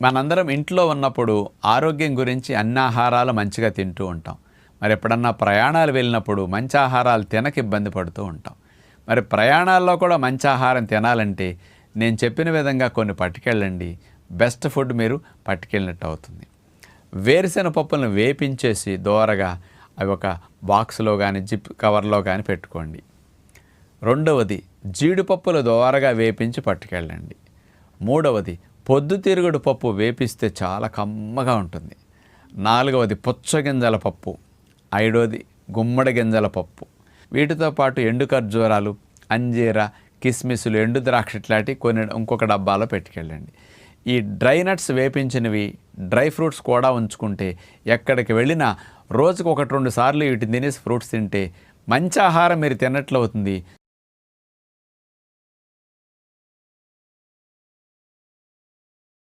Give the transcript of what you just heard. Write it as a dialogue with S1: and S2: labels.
S1: మనందరం ఇంట్లో ఉన్నప్పుడు ఆరోగ్యం గురించి అన్ని ఆహారాలు మంచిగా తింటూ ఉంటాం. మరి ఎప్పుడన్నా ప్రయాణాలు వెళ్ళినప్పుడు మంచి ఆహారాలు తినక ఇబ్బంది పడుతూ ఉంటాం. మరి ప్రయాణాల్లో కూడా మంచి ఆహారం తినాలంటే నేను చెప్పిన విధంగా కొన్ని పట్టుకెళ్ళండి. బెస్ట్ ఫుడ్ మీరు పట్టుకెళ్ళినట్టు అవుతుంది. వేరుశెనగ పప్పులను వేపించేసి దోరగా అవి ఒక బాక్స్లో కానీ జిప్ కవర్లో కానీ పెట్టుకోండి. రెండవది జీడిపప్పులు దోరగా వేపించి పట్టుకెళ్ళండి. మూడవది పొద్దుతిరుగుడు పప్పు వేపిస్తే చాలా కమ్మగా ఉంటుంది. నాలుగవది పుచ్చగింజల పప్పు. ఐదవది గుమ్మడి గింజల పప్పు. వీటితో పాటు ఎండు ఖర్జూరాలు, అంజీర, కిస్మిస్లు, ఎండు ద్రాక్ష ఇట్లాంటి కొన్ని ఇంకొక డబ్బాలో పెట్టుకెళ్ళండి. ఈ డ్రై నట్స్ వేపించినవి, డ్రై ఫ్రూట్స్ కూడా ఉంచుకుంటే ఎక్కడికి వెళ్ళినా రోజుకు 1-2 సార్లు వీటిని తినేసి ఫ్రూట్స్ తింటే మంచి ఆహారం మీరు తిన్నట్లు అవుతుంది.